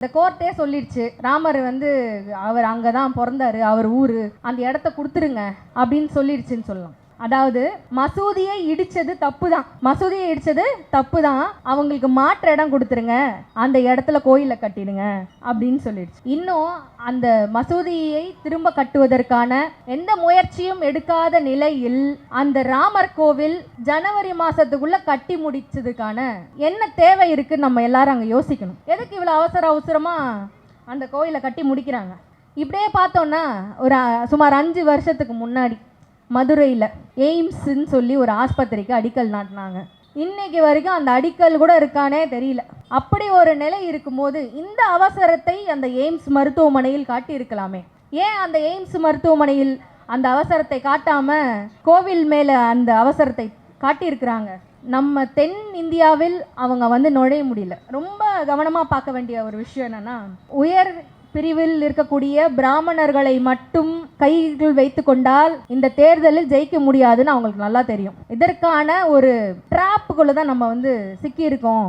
இந்த கோர்ட்டே சொல்லிடுச்சு, ராமர் அவர் அங்கதான் பிறந்தாரு, அவர் ஊரு, அந்த இடத்த கொடுத்துருங்க அப்படின்னு சொல்லிடுச்சுன்னு சொல்லலாம். அதாவது மசூதியை இடிச்சது தப்பு தான், மசூதியை இடிச்சது தப்பு தான், அவங்களுக்கு மாற்று இடம் கொடுத்துருங்க, அந்த இடத்துல கோயிலை கட்டிடுங்க அப்படின்னு சொல்லிடுச்சு. இன்னும் அந்த மசூதியை திரும்ப கட்டுவதற்கான எந்த முயற்சியும் எடுக்காத நிலையில் அந்த ராமர் கோவில் ஜனவரி மாசத்துக்குள்ள கட்டி முடிச்சதுக்கான என்ன தேவை இருக்குன்னு நம்ம எல்லாரும் அங்க யோசிக்கணும். எதுக்கு இவ்வளவு அவசரமா அந்த கோயிலை கட்டி முடிக்கிறாங்க? இப்படியே பார்த்தோம்னா ஒரு சுமார் 5 வருஷத்துக்கு முன்னாடி மதுரையில் எய்ம்ஸ்ன்னு சொல்லி ஒரு ஆஸ்பத்திரிக்கு அடிக்கல் நாட்டினாங்க. இன்னைக்கு வரைக்கும் அந்த அடிக்கல் கூட இருக்கானே தெரியல. அப்படி ஒரு நிலை இருக்கும்போது இந்த அவசரத்தை அந்த எய்ம்ஸ் மருத்துவமனையில் காட்டியிருக்கலாமே. ஏன் அந்த எய்ம்ஸ் மருத்துவமனையில் அந்த அவசரத்தை காட்டாம கோவில் மேலே அந்த அவசரத்தை காட்டியிருக்கிறாங்க? நம்ம தென் இந்தியாவில் அவங்க நுழைய முடியல. ரொம்ப கவனமாக பார்க்க வேண்டிய ஒரு விஷயம் என்னன்னா, உயர் பிரிவில் இருக்கக்கூடிய பிராமணர்களை மட்டும் கைகள் வைத்து கொண்டால் இந்த தேர்தலில் ஜெயிக்க முடியாதுன்னு அவங்களுக்கு நல்லா தெரியும். இதற்கான ஒரு டிராப்புக்குள்ள தான் நம்ம சிக்கி இருக்கோம்.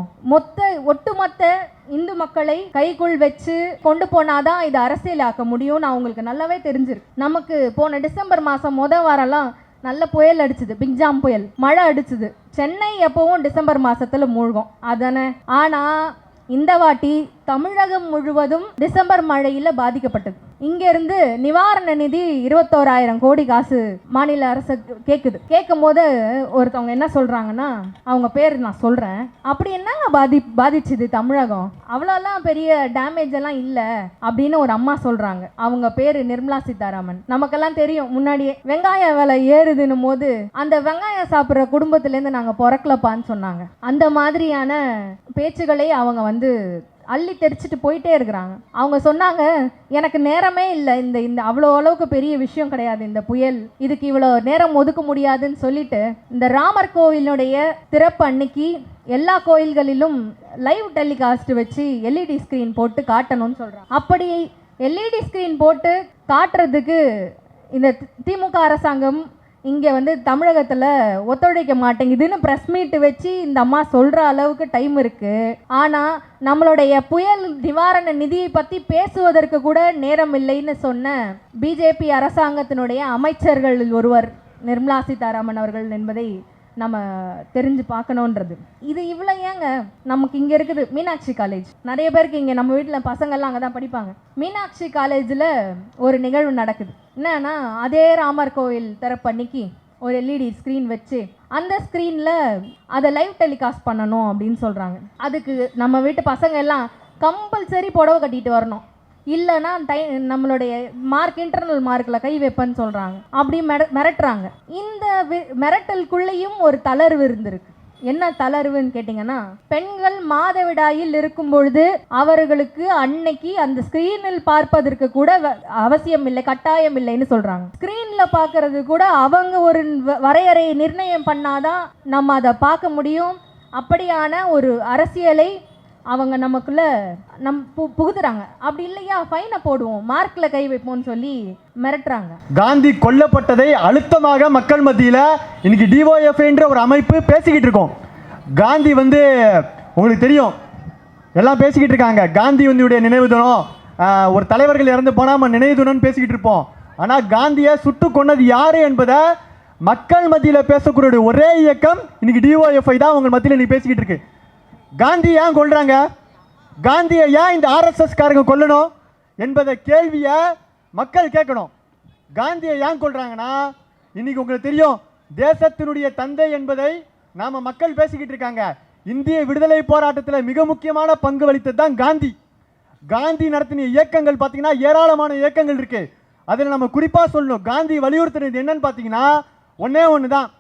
ஒட்டுமொத்த இந்து மக்களை கைக்குள் வச்சு கொண்டு போனாதான் இது அரசியலாக்க முடியும்னு அவங்களுக்கு நல்லாவே தெரிஞ்சிருக்கு. நமக்கு போன டிசம்பர் மாதம் வாரம்லாம் நல்ல புயல் அடிச்சுது, பிக்ஜாம் புயல், மழை அடிச்சுது. சென்னை எப்பவும் டிசம்பர் மாசத்துல மூழ்கும் அதானே. ஆனா இந்த வாட்டி தமிழகம் முழுவதும் டிசம்பர் மழையில பாதிக்கப்பட்டது. இங்க இருந்து நிவாரண நிதி 21,000 கோடி காசு மாநில அரசு கேட்கும் போது ஒருத்தவங்க என்ன சொல்றாங்கன்னா, அவங்க பேர் நான் சொல்றேன், அப்படி என்னங்க பாதிச்சுது தமிழகம், அவ்வளோலாம் பெரிய டேமேஜ் எல்லாம் இல்லை அப்படின்னு ஒரு அம்மா சொல்றாங்க. அவங்க பேரு நிர்மலா சீதாராமன். நமக்கெல்லாம் தெரியும், முன்னாடியே வெங்காய விலை ஏறுதுன்னும் போது அந்த வெங்காயம் சாப்பிட்ற குடும்பத்திலேருந்து நாங்கள் பிறக்கலப்பான்னு சொன்னாங்க. அந்த மாதிரியான பேச்சுகளை அவங்க அள்ளி தெரிச்சிட்டு போயிட்டே இருக்கிறாங்க. அவங்க சொன்னாங்க, எனக்கு நேரமே இல்லை, இந்த அவ்வளோ அளவுக்கு பெரிய விஷயம் கிடையாது இந்த புயல், இதுக்கு இவ்வளோ நேரம் ஒதுக்க முடியாதுன்னு சொல்லிட்டு இந்த ராமர் கோவிலுடைய திறப்பு அன்னைக்கு எல்லா கோயில்களிலும் லைவ் டெலிகாஸ்ட் வச்சு எல்இடி ஸ்க்ரீன் போட்டு காட்டணும்னு சொல்கிறாங்க. அப்படி எல்இடி ஸ்க்ரீன் போட்டு காட்டுறதுக்கு இந்த திமுக அரசாங்கம் இங்கே தமிழகத்தில் ஒத்துழைக்க மாட்டேங்குதுன்னு ப்ரெஸ் மீட் வச்சு இந்த அம்மா சொல்கிற அளவுக்கு டைம் இருக்குது. ஆனால் நம்மளுடைய புயல் நிவாரண நிதியை பற்றி பேசுவதற்கு கூட நேரம் இல்லைன்னு சொன்ன பிஜேபி அரசாங்கத்தினுடைய அமைச்சர்களில் ஒருவர் நிர்மலா சீதாராமன் அவர்கள் என்பதை நம்ம தெரிஞ்சு பார்க்கணுன்றது. இது இவ்வளோ ஏங்க நமக்கு இங்கே இருக்குது மீனாட்சி காலேஜ். நிறைய பேருக்கு இங்கே நம்ம வீட்டில் பசங்கள்லாம் அங்கே தான் படிப்பாங்க. மீனாட்சி காலேஜில் ஒரு நிகழ்வு நடக்குது. என்னன்னா, அதே ராமர் கோவில் திறப்பன்னைக்கு ஒரு எல்இடி ஸ்க்ரீன் வச்சு அந்த ஸ்க்ரீனில் அதை லைவ் டெலிகாஸ்ட் பண்ணணும் அப்படின்னு சொல்கிறாங்க. அதுக்கு நம்ம வீட்டு பசங்க எல்லாம் கம்பல்சரி புடவை கட்டிட்டு வரணும், இல்லைன்னா நம்மளுடைய இன்டர்னல் மார்க்கில் கை வைப்பேன்னு சொல்கிறாங்க. அப்படி மிரட்டுறாங்க. இந்த மிரட்டலுக்குள்ளேயும் ஒரு தளர்வு இருந்திருக்கு. என்ன தளர்வுன்னு கேட்டிங்கன்னா, பெண்கள் மாதவிடாயில் இருக்கும் பொழுது அவர்களுக்கு அன்னைக்கு அந்த ஸ்க்ரீனில் பார்ப்பதற்கு கூட அவசியம் இல்லை, கட்டாயம் இல்லைன்னு சொல்கிறாங்க. ஸ்க்ரீனில் பார்க்கறது கூட அவங்க ஒரு வரையறையை நிர்ணயம் பண்ணாதான் நம்ம அதை பார்க்க முடியும். அப்படியான ஒரு அரசியலை அவங்க நமக்குள்ள புகுத்துறாங்க. அப்படி இல்லையா ஃபைனை போடுவோம், மார்க்ல கை வைப்போம்னு சொல்லி மிரட்டுறாங்க. காந்தி கொல்லப்பட்டதை அழுத்தமாக மக்கள் மத்தியில் இன்னைக்கு டிஒஎஃப் என்ற ஒரு அமைப்பு பேசிக்கிட்டு இருக்கோம். காந்தி உங்களுக்கு தெரியும், எல்லாம் பேசிக்கிட்டு இருக்காங்க. காந்தி நினைவு தினம், ஒரு தலைவர்கள் இறந்து போனால் நினைவு தினம்னு பேசிக்கிட்டு இருப்போம். ஆனால் காந்தியை சுட்டு கொன்னது யாரு என்பதை மக்கள் மத்தியில் பேசக்கூடிய ஒரே இயக்கம் இன்னைக்கு டிஒஎஃப்ஐ தான் உங்கள் மத்தியில் இன்னைக்கு பேசிக்கிட்டு இருக்கு. காந்தி ஏன் கொல்றாங்க, காந்தியை ஏன் இந்த ஆர்எஸ்எஸ் காரங்க கொல்லணும் என்பதை கேள்வியை மக்கள் கேட்கணும். காந்தியை ஏன் கொல்றாங்கன்னா, இன்னைக்கு உங்களுக்கு தெரியும், தேசத்தினுடைய தந்தை என்பதை நாம மக்கள் பேசிக்கிட்டு இருக்காங்க. இந்திய விடுதலை போராட்டத்தில் மிக முக்கியமான பங்கு வகித்தது தான் காந்தி. காந்தி நடத்தின இயக்கங்கள் பார்த்தீங்கன்னா ஏராளமான இயக்கங்கள் இருக்கு. அதில் நம்ம குறிப்பாக சொல்லணும், காந்தி வலியுறுத்தினது என்னன்னு பார்த்தீங்கன்னா ஒன்னே ஒன்று தான்.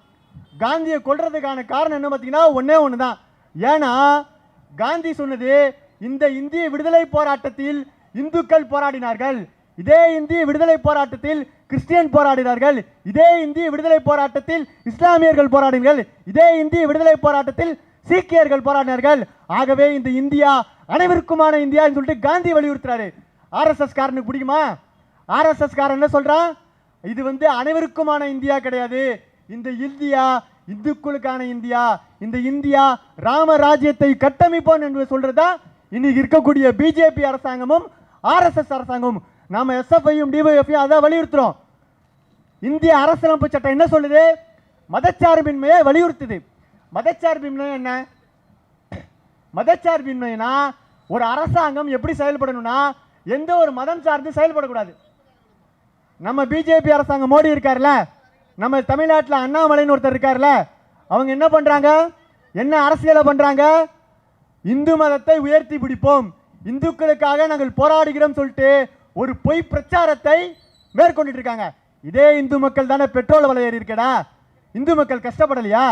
காந்தியை கொல்றதுக்கான காரணம் என்ன பார்த்தீங்கன்னா ஒன்னே ஒன்று தான். ஏன்னா காந்தி சொன்னது, இந்த இந்திய விடுதலை போராட்டத்தில் இந்துக்கள் போராடினார்கள், இதே இந்திய விடுதலை போராட்டத்தில் கிறிஸ்டியன் போராடினார்கள், இதே இந்திய விடுதலை போராட்டத்தில் இஸ்லாமியர்கள் போராடினார்கள், இதே இந்திய விடுதலை போராட்டத்தில் சீக்கியர்கள் போராடினார்கள். ஆகவே இந்த இந்தியா அனைவருக்குமான இந்தியான்னு சொல்லிட்டு காந்தி வலியுறுத்துறாரு. ஆர்எஸ்எஸ் காரனுக்கு பிடிக்குமா? ஆர்எஸ்எஸ் காரன் என்ன சொல்றான், இது அனைவருக்குமான இந்தியா கிடையாது, இந்த இந்தியா இந்துக்களுக்கான இந்தியா, இந்த இந்தியா ராமராஜ்யத்தை கட்டமைப்போம் என்று சொல்றதா இன்னைக்கு இருக்கக்கூடிய பிஜேபி அரசாங்கமும் ஆர்எஸ்எஸ் அரசாங்கமும் நாம எஸ்எஃப்ஐயும் டிஒய்எஃப்ஐயும் அதான் வலியுறுத்துறோம். இந்திய அரசியலமைப்பு சட்டம் என்ன சொல்லுது? மதச்சார்பின்மையை வலியுறுத்துது. மதச்சார்பின்மை என்ன? மதச்சார்பின்மைனா ஒரு அரசாங்கம் எப்படி செயல்படணும்னா எந்த ஒரு மதம் சார்ந்து செயல்படக்கூடாது. நம்ம பிஜேபி அரசாங்கம் மோடி இருக்கார்ல, நம்ம தமிழ்நாட்டில் அண்ணாமலைன்னு ஒருத்தர் இருக்கார்ல, அவங்க என்ன பண்றாங்க? என்ன அரசியலை பண்றாங்க? இந்து மதத்தை உயர்த்தி பிடிப்போம், இந்துக்களுக்காக நாங்கள் போராடுகிறோம் சொல்லிட்டு ஒரு பொய் பிரச்சாரத்தை மேற்கொண்டு இருக்காங்க. இதே இந்து மக்கள் தானே பெட்ரோல் விலை ஏறி இருக்கடா, இந்து மக்கள் கஷ்டப்படலையா?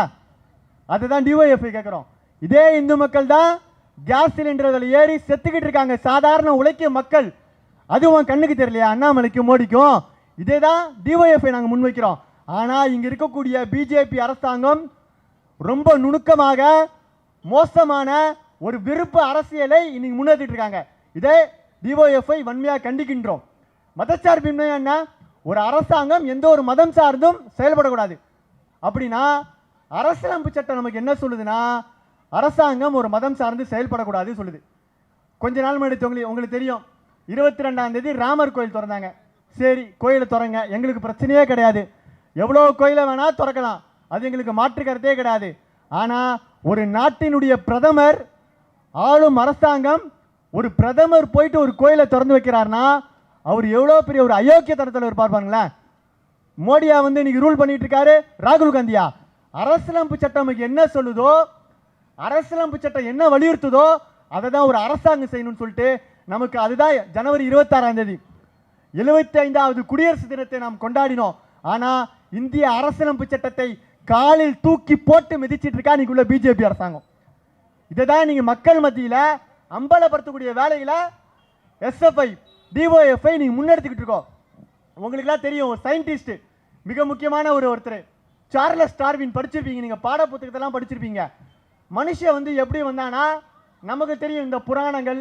அதுதான் டிஒய்எஃப்ஐ கேட்குறோம். இதே இந்து மக்கள் தான் கேஸ் சிலிண்டர் விலை ஏறி செத்துக்கிட்டு இருக்காங்க, சாதாரண உழைக்கும் மக்கள். அதுவும் கண்ணுக்கு தெரியலையா அண்ணாமலைக்கும் மோடிக்கும்? இதே தான் டிஒய்எஃப்ஐ நாங்கள் முன்வைக்கிறோம். ஆனால் இங்கே இருக்கக்கூடிய பிஜேபி அரசாங்கம் ரொம்ப நுணுக்கமாக மோசமான ஒரு விருப்ப அரசியலை இன்னைக்கு முன்னேற்றிட்டு இருக்காங்க. இதே டிஒய்எஃப்ஐ வன்மையாக கண்டிக்கின்றோம். மதச்சார்பின்மை என்ன? ஒரு அரசாங்கம் எந்த ஒரு மதம் சார்ந்தும் செயல்படக்கூடாது. அப்படின்னா அரசியலமைப்பு சட்டம் நமக்கு என்ன சொல்லுதுன்னா அரசாங்கம் ஒரு மதம் சார்ந்து செயல்படக்கூடாது சொல்லுது. கொஞ்ச நாள் முன்னாடி உங்களுக்கு தெரியும், 22ஆம் தேதி ராமர் கோயில் திறந்தாங்க. சரி, கோயிலை திறங்க, எங்களுக்கு பிரச்சனையே கிடையாது, எவ்வளோ கோயிலை வேணால் திறக்கலாம், அது எங்களுக்கு மாற்று கருத்தே கிடையாது. ஆனால் ஒரு நாட்டினுடைய பிரதமர், ஆளும் அரசாங்கம், ஒரு பிரதமர் போயிட்டு ஒரு கோயிலை திறந்து வைக்கிறார்னா அவர் எவ்வளோ பெரிய ஒரு அயோக்கியத்தனத்தில் இருப்பார் பாருங்களேன். மோடியா வந்து இன்னைக்கு ரூல் பண்ணிட்டு இருக்காரு, ராகுல் காந்தியா? அரசியலமைப்பு சட்டம் என்ன சொல்லுதோ, அரசியலமைப்பு சட்டம் என்ன வலியுறுத்துதோ அதை தான் ஒரு அரசாங்கம் செய்யணும்னு சொல்லிட்டு நமக்கு அதுதான் ஜனவரி 26ஆம் தேதி 75வது குடியரசு தினத்தை நாம் கொண்டாடினோம். ஆனால் இந்திய அரசியலமைப்பு சட்டத்தை காலில் தூக்கி போட்டு மிதிச்சிட்டு இருக்கா இன்னைக்கு உள்ள பிஜேபி அரசாங்கம். இதை தான் நீங்கள் மக்கள் மத்தியில் அம்பலப்படுத்தக்கூடிய வேலையில் எஸ்எஃப்ஐ டிஒய்எஃப்ஐ நீங்கள் முன்னெடுத்துக்கிட்டு இருக்கோம். உங்களுக்குலாம் தெரியும், ஒரு சயின்டிஸ்ட், மிக முக்கியமான ஒருத்தர், சார்லஸ் டார்வின் படிச்சிருப்பீங்க, நீங்கள் பாட புத்தகத்தெல்லாம் படிச்சிருப்பீங்க. மனுஷன் வந்து எப்படி வந்தானா நமக்கு தெரியும். இந்த புராணங்கள்,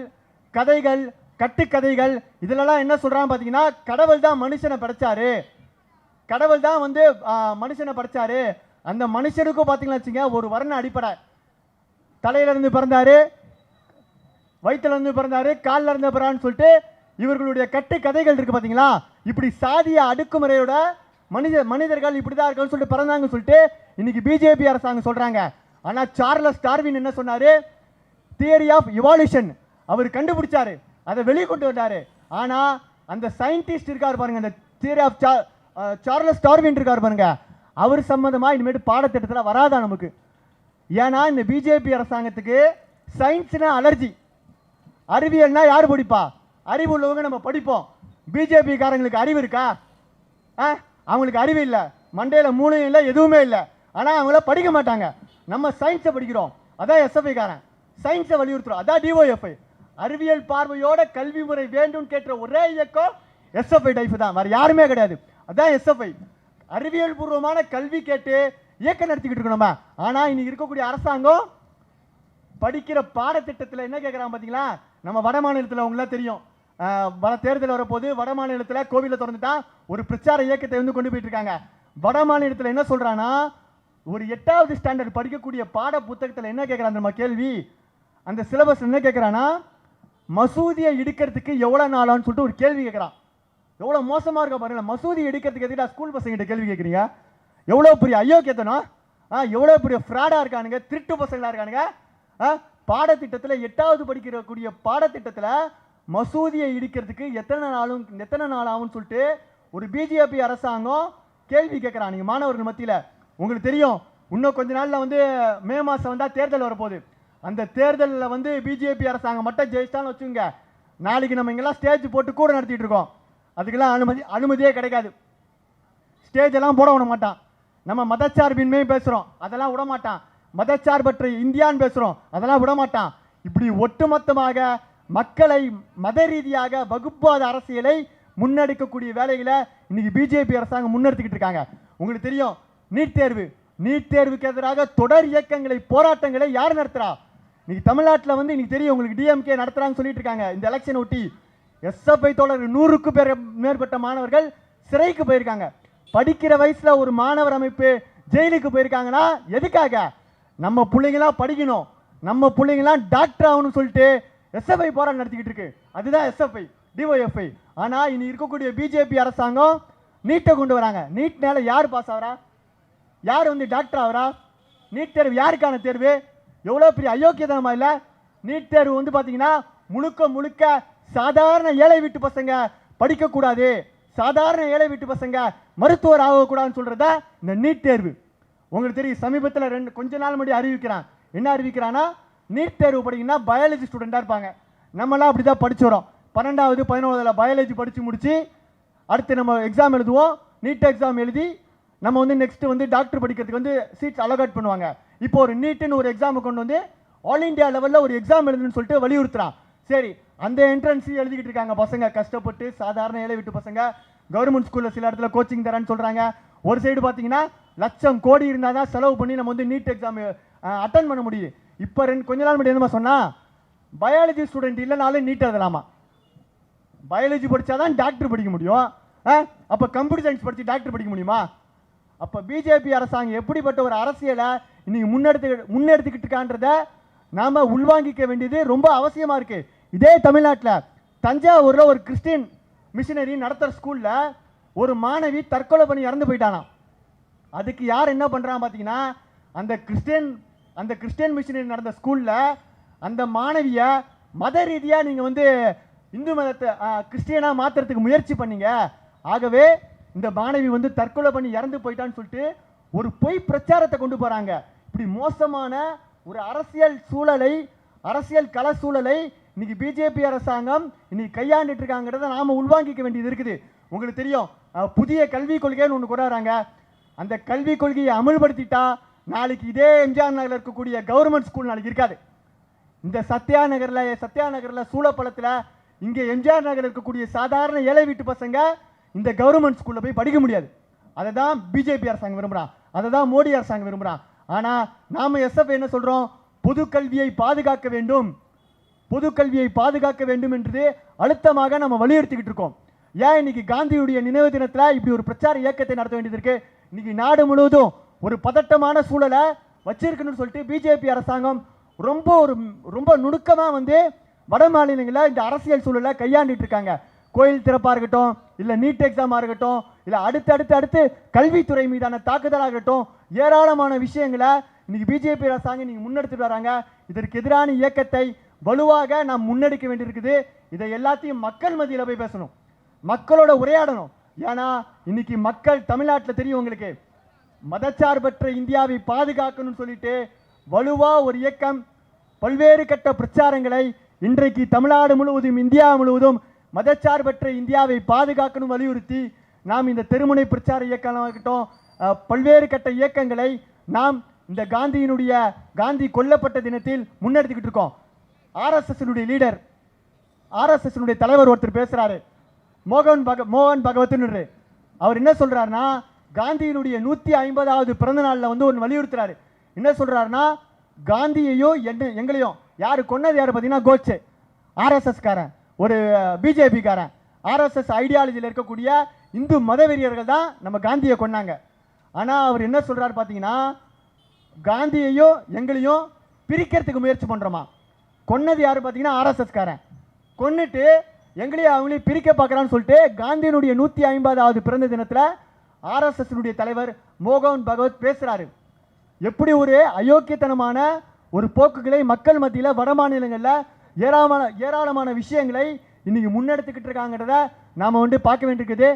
கதைகள், கட்டுக்கதைகள் இதிலெல்லாம் என்ன சொல்கிறான்னு பார்த்தீங்கன்னா கடவுள் தான் மனுஷனை படைச்சாரு, கடவுள் தான் வந்து மனுஷனை படைச்சாரு. அந்த மனுஷனுக்கும் பார்த்தீங்கன்னா வச்சுங்க ஒரு வர்ண அடிப்படை, தலையிலிருந்து பிறந்தாரு, வயிற்றுலேருந்து பிறந்தாரு, காலில் இருந்து பிறான்னு சொல்லிட்டு இவர்களுடைய கட்டு கதைகள் இருக்கு பார்த்தீங்களா. இப்படி சாதிய அடுக்குமுறையோட மனிதர்கள் இப்படி தான் இருக்குன்னு சொல்லிட்டு பிறந்தாங்கன்னு சொல்லிட்டு இன்னைக்கு பிஜேபி அரசாங்கம் சொல்கிறாங்க. ஆனால் சார்லஸ் டார்வின் என்ன சொன்னார்? தியரி ஆஃப் இவால்யூஷன் அவர் கண்டுபிடிச்சாரு, அதை வெளியே கொண்டு வந்தார். ஆனால் அந்த சயின்டிஸ்ட் இருக்கார் பாருங்க, அந்த தியரி ஆஃப் சார்லஸ் டார்வின் இருக்கார் பாருங்க, அவர் சம்மந்தமாக இனிமேட்டு பாடத்திட்டத்தில் வராதா நமக்கு. ஏன்னா இந்த பிஜேபி அரசாங்கத்துக்கு சயின்ஸ்னா அலர்ஜி. அறிவியல்னா யார் படிப்பா? அறிவு உள்ளவங்க நம்ம படிப்போம். பிஜேபி காரங்களுக்கு அறிவு இருக்கா? அவங்களுக்கு அறிவு இல்லை, மண்டையில் மூளையும் இல்லை, எதுவுமே இல்லை. ஆனால் அவங்கள படிக்க மாட்டாங்க. நம்ம சயின்ஸை படிக்கிறோம், அதான் எஸ்எஃப்ஐ காரன். சயின்ஸை வலியுறுத்துறோம், அதான் டிஒய்எஃப்ஐ. அறிவியல் பார்வையோட கல்வி முறை வேண்டும் கேட்ட ஒரே இயக்கம் எஸ்எஃப்ஐ டைப் தான், வேறு யாருமே கிடையாது. அதான் எஸ்எஃப்ஐ. அறிவியல் பூர்வமான கல்வி கேட்டு இயக்கம் நடத்திக்கிட்டு இருக்கோம் நம்ம. ஆனால் இன்னைக்கு இருக்கக்கூடிய அரசாங்கம் படிக்கிற பாடத்திட்டத்தில் என்ன கேட்குறாங்க பார்த்தீங்களா? நம்ம வட மாநிலத்தில் அவங்களாம் தெரியும், வர தேர்தல் வரப்போது வட மாநிலத்தில் கோவிலில் திறந்துட்டா ஒரு பிரச்சார இயக்கத்தை வந்து கொண்டு போயிட்டு இருக்காங்க. வட மாநிலத்தில் என்ன சொல்கிறான்னா, ஒரு 8வது ஸ்டாண்டர்ட் படிக்கக்கூடிய பாட புத்தகத்தில் என்ன கேட்குறாங்க நம்ம கேள்வி, அந்த சிலபஸ் என்ன கேட்குறான்னா மசூதியை இடிக்கிறதுக்கு எவ்வளோ நாளான்னு சொல்லிட்டு ஒரு கேள்வி கேட்குறான். எவ்வளோ மோசமாக இருக்கா பாருங்க. மசூதி இடிக்கிறதுக்கு எதுக்கு ஸ்கூல் பசங்கிட்ட கேள்வி கேட்குறீங்க? எவ்வளோ பெரிய அயோக்கியத்தனம், எவ்வளோ பெரிய ஃப்ராடாக இருக்கானுங்க, திருட்டு பசங்களாக இருக்கானுங்க. பாடத்திட்டத்தில் 8வது படிக்கக்கூடிய பாடத்திட்டத்தில் மசூதியை இடிக்கிறதுக்கு எத்தனை நாள் ஆகும்னு சொல்லிட்டு ஒரு பிஜேபி அரசாங்கம் கேள்வி கேட்குறான் நீங்கள் மாணவர்கள் மத்தியில். உங்களுக்கு தெரியும், இன்னும் கொஞ்ச நாளில் வந்து மே மாதம் வந்தால் தேர்தல் வரப்போகுது. அந்த தேர்தலில் வந்து பிஜேபி அரசாங்கம் மட்டும் ஜெயிச்சிட்டான்னு வச்சுங்க, நாளைக்கு நம்ம இங்கெல்லாம் ஸ்டேஜ் போட்டு கூட நடத்திட்டு இருக்கோம். அதுக்கெல்லாம் அனுமதியே கிடைக்காது. ஸ்டேஜ் எல்லாம் போட விட மாட்டான். நம்ம மதச்சார்பின்மை பேசுகிறோம், அதெல்லாம் விட மாட்டான். மதச்சார்பற்ற இந்தியான்னு பேசுகிறோம், அதெல்லாம் விட மாட்டான். இப்படி ஒட்டுமொத்தமாக மக்களை மத ரீதியாக வகுப்பாத அரசியலை முன்னெடுக்கக்கூடிய வேலைகளை இன்னைக்கு பிஜேபி அரசாங்கம் முன்னெடுத்துக்கிட்டு இருக்காங்க. உங்களுக்கு தெரியும், நீட் தேர்வுக்கு எதிராக தொடர் இயக்கங்களை, போராட்டங்களை யார் நடத்துறா? இன்னைக்கு தமிழ்நாட்டில் வந்து இன்னைக்கு தெரியும் உங்களுக்கு டிஎம்கே நடத்துறாங்கன்னு சொல்லிட்டு இருக்காங்க. இந்த எலெக்ஷனை ஒட்டி எஸ்எஃப்ஐ தோழர் 100க்கும் மேற்பட்ட மாணவர்கள் சிறைக்கு போயிருக்காங்க. படிக்கிற வயசுல ஒரு மாணவர் அமைப்பு ஜெயிலுக்கு போயிருக்காங்கன்னா எதுக்காக? நம்ம பிள்ளைங்களாம் படிக்கணும், நம்ம பிள்ளைங்களாம் டாக்டர் ஆகணும்னு சொல்லிட்டு எஸ்எஃப்ஐ போராட்டம் நடத்திக்கிட்டு இருக்கு. அதுதான் எஸ்எஃப்ஐ டிஒஎஃப்ஐ. ஆனால் இனி இருக்கக்கூடிய பிஜேபி அரசாங்கம் நீட்டை கொண்டு வராங்க. நீட்னால யார் பாஸ் ஆகிறா? யார் வந்து டாக்டர் ஆகிறா? நீட் தேர்வு யாருக்கான தேர்வு? எவ்வளோ பெரிய அயோக்கியதனமா இல்லை? நீட் தேர்வு வந்து பார்த்தீங்கன்னா முழுக்க முழுக்க சாதாரண ஏழை வீட்டு பசங்க படிக்கக்கூடாது, சாதாரண ஏழை வீட்டு பசங்க மருத்துவர் ஆகக்கூடாதுன்னு சொல்கிறதா இந்த நீட் தேர்வு. உங்களுக்கு தெரியும், சமீபத்தில் கொஞ்ச நாள் முன்னாடி அறிவிக்கிறான். என்ன அறிவிக்கிறான்னா, நீட் தேர்வு படிங்கன்னா பயாலஜி ஸ்டூடெண்ட்டாக இருப்பாங்க. நம்மளாம் அப்படி தான் படிச்சு வரோம். 12வது 11ல் பயாலஜி படித்து முடித்து அடுத்து நம்ம எக்ஸாம் எழுதுவோம். நீட் எக்ஸாம் எழுதி நம்ம வந்து நெக்ஸ்ட்டு வந்து டாக்டர் படிக்கிறதுக்கு வந்து சீட்ஸ் அலோகேட் பண்ணுவாங்க. இப்போ ஒரு நீட்டுன்னு ஒரு எக்ஸாமை கொண்டு வந்து ஆல் இண்டியா லெவலில் ஒரு எக்ஸாம் எழுதுன்னு சொல்லிட்டு வலியுறுத்துறான். சரி, அந்த என்ட்ரன்ஸ் எழுதிக்கிட்டு இருக்காங்க பசங்க கஷ்டப்பட்டு, சாதாரண ஏழை வீட்டு பசங்க. கவர்மெண்ட் ஸ்கூலில் சில இடத்துல கோச்சிங் தரான்னு சொல்கிறாங்க. ஒரு சைடு பார்த்தீங்கன்னா லட்சம் கோடி இருந்தால் தான் செலவு பண்ணி நம்ம வந்து நீட் எக்ஸாம் அட்டன் பண்ண முடியும். இப்போ கொஞ்ச நாள் முன்னாடி என்னமா சொன்னால், பயாலஜி ஸ்டூடெண்ட் இல்லைனாலும் நீட் எழுதலாமா? பயாலஜி படித்தா தான் டாக்டர் படிக்க முடியும். அப்போ கம்ப்யூட்டர் சயின்ஸ் படித்து டாக்டர் படிக்க முடியுமா? அப்போ பிஜேபி அரசாங்கம் எப்படிப்பட்ட ஒரு அரசியலை இன்னைக்கு முன்னெடுத்துக்கிட்டு இருக்கான்றத நாம் உள்வாங்கிக்க வேண்டியது ரொம்ப அவசியமாக இருக்குது. இதே தமிழ்நாட்டில் தஞ்சாவூரில் ஒரு கிறிஸ்டின் மிஷினரி நடத்துகிற ஸ்கூலில் ஒரு மாணவி தற்கொலை பண்ணி இறந்து போயிட்டானா. அதுக்கு யார் என்ன பண்ணுறான் பார்த்தீங்கன்னா, அந்த கிறிஸ்டியன் மிஷினரி நடந்த ஸ்கூலில் அந்த மாணவியை மத ரீதியாக நீங்கள் வந்து இந்து மதத்தை கிறிஸ்டியனாக மாற்றுறதுக்கு முயற்சி பண்ணீங்க, ஆகவே இந்த மாணவி வந்து தற்கொலை பண்ணி இறந்து போயிட்டான்னு சொல்லிட்டு ஒரு பொய் பிரச்சாரத்தை கொண்டு போகிறாங்க. இப்படி மோசமான ஒரு அரசியல் கள சூழலை இன்னைக்கு பிஜேபி அரசாங்கம் இன்னைக்கு கையாண்டுட்டு இருக்காங்கிறத நாம உள்வாங்கிக்க வேண்டியது இருக்குது. உங்களுக்கு தெரியும், புதிய கல்விக் கொள்கைன்னு ஒன்று கொண்டு வராங்க. அந்த கல்விக் கொள்கையை அமல்படுத்திட்டா நாளைக்கு இதே எம்ஜிஆர் நகரில் இருக்கக்கூடிய கவர்மெண்ட் ஸ்கூல் நாளைக்கு இருக்காது. இந்த சத்யா நகரில் சூளப்பழத்தில் இங்கே எம்ஜிஆர் நகரில் இருக்கக்கூடிய சாதாரண ஏழை வீட்டு பசங்க இந்த கவர்மெண்ட் ஸ்கூலில் போய் படிக்க முடியாது. அதை தான் பிஜேபி அரசாங்கம் விரும்புகிறான், அதை தான் மோடி அரசாங்கம் விரும்புகிறான். ஆனால் நாம் எஸ்எஃப் என்ன சொல்கிறோம்? பொது கல்வியை பாதுகாக்க வேண்டும் என்று அழுத்தமாக நம்ம வலியுறுத்திக்கிட்டு இருக்கோம். ஏன் இன்னைக்கு காந்தியுடைய நினைவு தினத்தில் இப்படி ஒரு பிரச்சார இயக்கத்தை நடத்த வேண்டியது இருக்கு? இன்னைக்கு நாடு முழுவதும் ஒரு பதட்டமான சூழலை வச்சிருக்கணும்னு சொல்லிட்டு பிஜேபி அரசாங்கம் ரொம்ப நுணுக்கமாக வந்து வட மாநிலங்களில் இந்த அரசியல் சூழலை கையாண்டிட்டு இருக்காங்க. கோயில் திறப்பாக இருக்கட்டும், இல்லை நீட் எக்ஸாமாக இருக்கட்டும், இல்லை அடுத்து கல்வித்துறை மீதான தாக்குதலாக இருக்கட்டும், ஏராளமான விஷயங்களை இன்னைக்கு பிஜேபி அரசாங்கம் இன்னைக்கு முன்னெடுத்துட்டு வராங்க. இதற்கு எதிரான இயக்கத்தை வலுவாக நாம் முன்னெடுக்க வேண்டியிருக்குது. இதை எல்லாத்தையும் மக்கள் மத்தியில் போய் பேசணும், மக்களோட உரையாடணும். ஏன்னா இன்னைக்கு மக்கள் தமிழ்நாட்டில் தெரியும் உங்களுக்கு, மதச்சார்பற்ற இந்தியாவை பாதுகாக்கணும்னு சொல்லிட்டு வலுவா ஒரு இயக்கம் பல்வேறு கட்ட பிரச்சாரங்களை இன்றைக்கு தமிழ்நாடு முழுவதும் இந்தியா முழுவதும் மதச்சார்பற்ற இந்தியாவை பாதுகாக்கணும் வலியுறுத்தி நாம் இந்த தெருமுனை பிரச்சார இயக்கமாகட்டும் பல்வேறு கட்ட இயக்கங்களை நாம் இந்த காந்தி கொல்லப்பட்ட தினத்தில் முன்னெடுத்துக்கிட்டு இருக்கோம். ஆர்எஸ்எஸ்னுடைய லீடர், ஆர்எஸ்எஸ்னுடைய தலைவர் ஒருத்தர் பேசுறாரு, மோகன் பகவத்னு. அவர் என்ன சொல்றாருன்னா, காந்தியினுடைய 150வது பிறந்த நாளில் வந்து ஒன்று வலியுறுத்துறாரு. என்ன சொல்றாருன்னா, காந்தியையும் எங்களையும் யாரு கொன்னது யாரு பார்த்தீங்கன்னா கோட்சே, ஆர்எஸ்எஸ் காரன், ஒரு பிஜேபி காரன், ஆர்எஸ்எஸ் ஐடியாலஜியில் இருக்கக்கூடிய இந்து மதவெறியர்கள் தான் நம்ம காந்தியை கொன்னாங்க. ஆனால் அவர் என்ன சொல்றாரு பார்த்தீங்கன்னா, காந்தியையும் எங்களையும் பிரிக்கிறதுக்கு முயற்சி பண்ணுறோமா. கொன்னது யாரு பார்த்தீங்கன்னா ஆர்எஸ்எஸ் காரன், கொன்னுட்டு எங்களையும் அவங்களையும் பிரிக்க பார்க்குறான்னு சொல்லிட்டு காந்தியினுடைய 150வது பிறந்த தினத்தில் ஆர்எஸ்எஸ்னுடைய தலைவர் மோகன் பகவத் பேசுகிறாரு. எப்படி ஒரு அயோக்கியத்தனமான ஒரு போக்குகளை மக்கள் மத்தியில் வட மாநிலங்களில் ஏராளமான விஷயங்களை இன்னைக்கு முன்னெடுத்துக்கிட்டு இருக்காங்கிறத நாம் வந்து பார்க்க வேண்டியிருக்குது.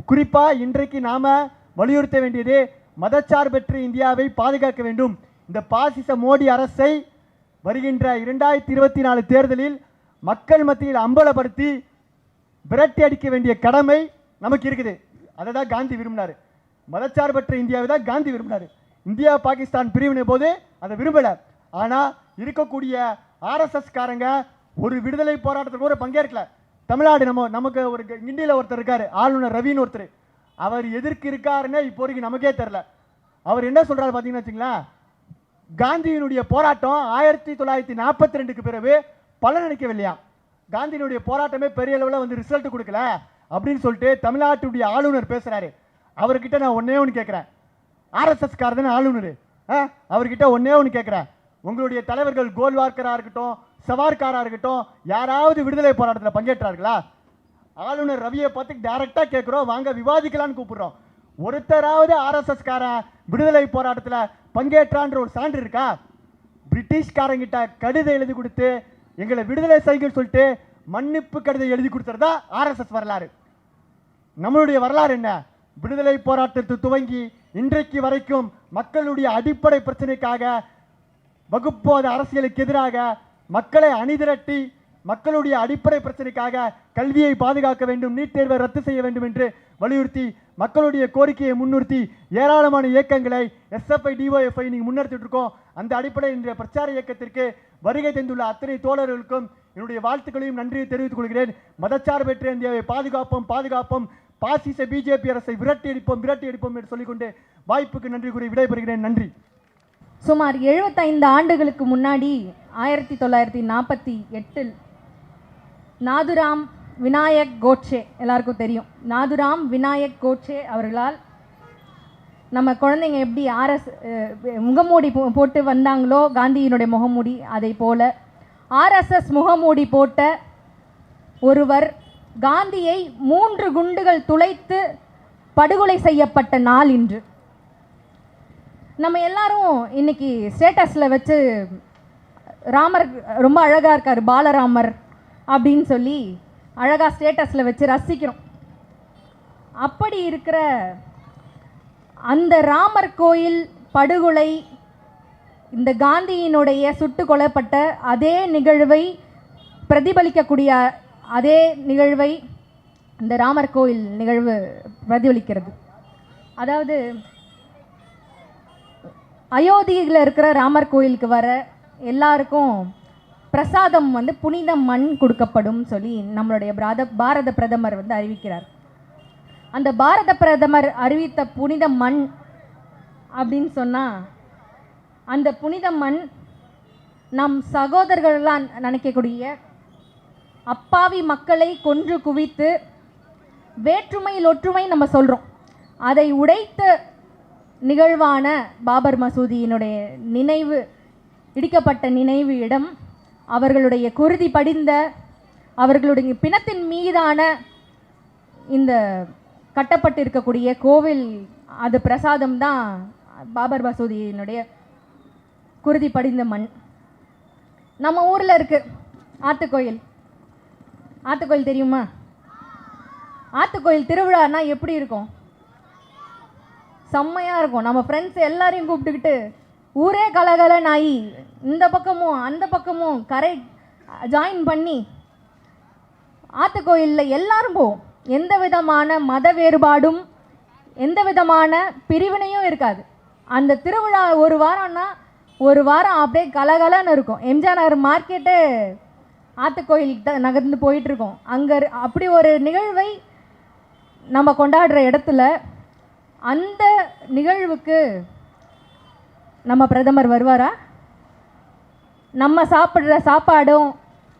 குறிப்பாக இன்றைக்கு நாம் வலியுறுத்த வேண்டியது மதச்சார்பற்ற இந்தியாவை பாதுகாக்க வேண்டும். இந்த பாசிச மோடி அரசை வருகின்ற 2024 தேர்தலில் மக்கள் மத்தியில் அம்பலப்படுத்தி விரட்டி அடிக்க வேண்டிய கடமை நமக்கு இருக்குது. அதை தான் காந்தி விரும்பினார். மதச்சார்பற்ற இந்தியாவை தான் காந்தி விரும்பினார். இந்தியா பாகிஸ்தான் பிரிவினை போது அதை விரும்பலை. ஆனால் இருக்கக்கூடிய ஆர்எஸ்எஸ் காரங்க ஒரு விடுதலை போராட்டத்தில் கூட பங்கேற்கல. தமிழ்நாடு நமக்கு ஒரு கிண்டியில் ஒருத்தர் இருக்கார், ஆளுநர் ரவின்னு ஒருத்தர். அவர் எதற்கு இருக்காருன்னு இப்போ வரைக்கும் நமக்கே தெரில. அவர் என்ன சொல்கிறார் பார்த்தீங்கன்னு வச்சுங்களேன், காந்தியினுடைய போராட்டம் 1942க்கு பிறகு பலனளிக்கவில்லையா, காந்தியினுடைய போராட்டமே பெரிய அளவில் வந்து ரிசல்ட் கொடுக்கல அப்படின்னு சொல்லிட்டு தமிழ்நாட்டுடைய ஆளுநர் பேசுகிறாரு. அவர்கிட்ட நான் ஒன்றே ஒன்று கேட்குறேன், ஆர்எஸ்எஸ் காரதான ஆளுநர், அவர்கிட்ட ஒன்றே ஒன்று கேட்குறேன், உங்களுடைய தலைவர்கள் கோல்வார்க்கராக இருக்கட்டும், சவார்காரா இருக்கட்டும், யாராவது விடுதலை போராட்டத்தில் பங்கேற்றார்களா? ஆளுநர் ரவியை பார்த்து டைரக்டாக கேட்குறோம், வாங்க விவாதிக்கலான்னு கூப்பிடுறோம். ஒருத்தராவது ஆர்எஸ்எஸ்காரன் விடுதலை போராட்டத்தில் பங்கேற்றான்ற ஒரு சான்று இருக்கா? பிரிட்டிஷ்காரங்கிட்ட கடிதம் எழுதி கொடுத்து எங்களை விடுதலை செய்ய சொல்லிட்டு மன்னிப்பு கடிதம் எழுதி கொடுத்துறதா ஆர்எஸ்எஸ் வரலாறு. நம்மளுடைய வரலாறு என்ன? விடுதலை போராட்டத்தை துவங்கி இன்றைக்கு வரைக்கும் மக்களுடைய அடிப்படை பிரச்சனைக்காக, வகுப்போத அரசியலுக்கு எதிராக மக்களை அணிதிரட்டி மக்களுடைய அடிப்படை பிரச்சனைக்காக கல்வியை பாதுகாக்க வேண்டும், நீட் தேர்வை ரத்து செய்ய வேண்டும் என்று வலியுறுத்தி மக்களுடைய கோரிக்கையை முன்னிறுத்தி ஏராளமான இயக்கங்களை எஸ்எஃப்ஐ டிஒஎஃப்ஐ நீங்கள் முன்னெடுத்துட்டு இருக்கோம். அந்த அடிப்படையில் இன்றைய பிரச்சார இயக்கத்திற்கு வருகை தந்துள்ள அத்தனை தோழர்களுக்கும் என்னுடைய வாழ்த்துக்களையும் நன்றியை தெரிவித்துக் கொள்கிறேன். மதச்சார்பற்ற இந்தியாவை பாதுகாப்போம், பாசிச பிஜேபி அரசை விரட்டி அடிப்போம் என்று சொல்லிக்கொண்டு வாய்ப்புக்கு நன்றி கூறி விடைபெறுகிறேன். நன்றி. சுமார் 75 ஆண்டுகளுக்கு முன்னாடி 1948 நாதுராம் விநாயக் கோட்சே, எல்லாருக்கும் தெரியும், நாதுராம் விநாயக் கோட்சே அவர்களால் நம்ம குழந்தைங்க எப்படி முகமூடி போட்டு வந்தாங்களோ காந்தியினுடைய முகமூடி, அதை போல ஆர்எஸ்எஸ் முகமூடி போட்ட ஒருவர் காந்தியை 3 குண்டுகள் துளைத்து படுகொலை செய்யப்பட்ட நாள் இன்று. நம்ம எல்லாரும் இன்னைக்கு ஸ்டேட்டஸில் வச்சு ராமர் ரொம்ப அழகாக இருக்கார், பாலராமர் அப்படின்னு சொல்லி அழகாக ஸ்டேட்டஸில் வச்சு ரசிக்கிறோம். அப்படி இருக்கிற அந்த ராமர் கோயில் படுகொலை, இந்த காந்தியினுடைய சுட்டு கொல்லப்பட்ட அதே நிகழ்வை பிரதிபலிக்கக்கூடிய அதே நிகழ்வை இந்த ராமர் கோயில் நிகழ்வு பிரதிபலிக்கிறது. அதாவது அயோத்தியில் இருக்கிற ராமர் கோயிலுக்கு வர எல்லாருக்கும் பிரசாதம் புனித மண் கொடுக்கப்படும் சொல்லி நம்மளுடைய பாரத பிரதமர் அறிவிக்கிறார். அந்த பாரத பிரதமர் அறிவித்த புனித மண் அப்படின்னு சொன்னால், அந்த புனித மண் நம் சகோதரர்களால் நினைக்கக்கூடிய அப்பாவி மக்களை கொன்று குவித்து வேற்றுமையில் ஒற்றுமை நம்ம சொல்கிறோம், அதை உடைத்த நிகழ்வான பாபர் மசூதியினுடைய இடிக்கப்பட்ட நினைவு இடம், அவர்களுடைய குருதி படிந்த அவர்களுடைய பிணத்தின் மீதான இந்த கட்டப்பட்டிருக்கக்கூடிய கோவில், அது பிரசாதம் தான் பாபர் மசூதியினுடைய குருதி படிந்த மண். நம்ம ஊரில் இருக்கு ஆத்துக்கோயில். ஆத்துக்கோயில் தெரியுமா? ஆத்துக்கோயில் திருவிழான்னா எப்படி இருக்கும்? செம்மையாக இருக்கும். நம்ம ஃப்ரெண்ட்ஸ் எல்லாரையும் கூப்பிட்டுக்கிட்டு ஊரே கலகலன்னு ஆகி இந்த பக்கமும் அந்த பக்கமும் கரை ஜாயின் பண்ணி ஆத்துக்கோயிலில் எல்லாரும் போவோம். எந்த விதமான மத வேறுபாடும் எந்த விதமான பிரிவினையும் இருக்காது. அந்த திருவிழா ஒரு வாரம் அப்படியே கலகலன்னு இருக்கும். எம்ஜிஆர் நகர் மார்க்கெட்டே ஆத்துக்கோயிலுக்கு தான் நகர்ந்து போயிட்டுருக்கோம். அங்கே அப்படி ஒரு நிகழ்வை நம்ம கொண்டாடுற இடத்துல அந்த நிகழ்வுக்கு நம்ம பிரதமர் வருவாரா? நம்ம சாப்பிட்ற சாப்பாடும்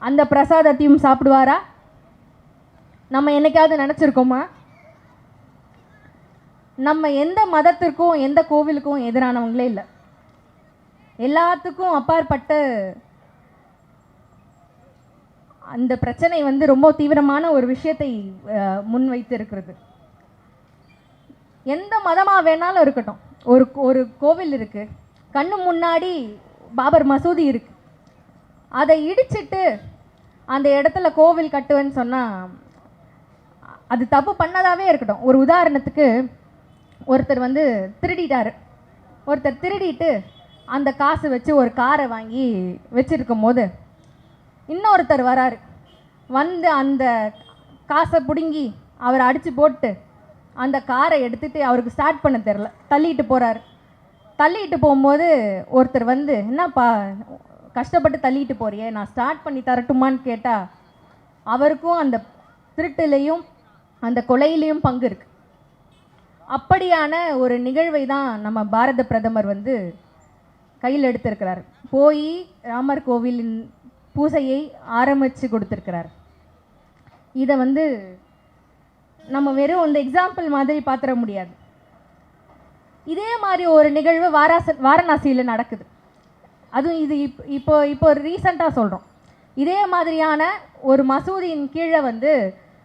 அந்த பிரசாதத்தையும் சாப்பிடுவாரா? நம்ம என்னைக்காவது நினச்சிருக்கோமா? நம்ம எந்த மதத்திற்கும் எந்த கோவிலுக்கும் எதிரானவங்களே இல்லை. எல்லாத்துக்கும் அப்பாற்பட்ட அந்த பிரச்சனை ரொம்ப தீவிரமான ஒரு விஷயத்தை முன்வைத்து இருக்கிறது. எந்த மதமாக வேணாலும் இருக்கட்டும், ஒரு கோவில் இருக்குது, கண்ணு முன்னாடி பாபர் மசூதி இருக்குது, அதை இடிச்சிட்டு அந்த இடத்துல கோவில் கட்டுவேன்னு சொன்னால் அது தப்பு பண்ணதாகவே இருக்கட்டும். ஒரு உதாரணத்துக்கு, ஒருத்தர் திருடிட்டார். ஒருத்தர் திருடிட்டு அந்த காசு வச்சு ஒரு காரை வாங்கி வச்சுருக்கும் போது இன்னொருத்தர் வராரு, அந்த காசை பிடுங்கி அவரை அடித்து போட்டு அந்த காரை எடுத்துகிட்டு அவருக்கு ஸ்டார்ட் பண்ண தெரில, தள்ளிட்டு போகிறாரு. தள்ளிட்டு போகும்போது ஒருத்தர் என்னப்பா கஷ்டப்பட்டு தள்ளிட்டு போறியே, நான் ஸ்டார்ட் பண்ணி தரட்டுமான்னு கேட்டால் அவருக்கும் அந்த திருட்டுலேயும் அந்த கொலையிலையும் பங்கு இருக்குது. அப்படியான ஒரு நிகழ்வை தான் நம்ம பாரத பிரதமர் கையில் எடுத்திருக்கிறார். போய் ராமர் கோவிலின் பூஜையை ஆரம்பித்து கொடுத்துருக்கிறார். இதை நம்ம வெறும் இந்த எக்ஸாம்பிள் மாதிரி பார்த்துட முடியாது. இதே மாதிரி ஒரு நிகழ்வு வாரணாசியில் நடக்குது. அதுவும் இது இப்போ ரீசெண்டாக சொல்கிறோம். இதே மாதிரியான ஒரு மசூதியின் கீழே வந்து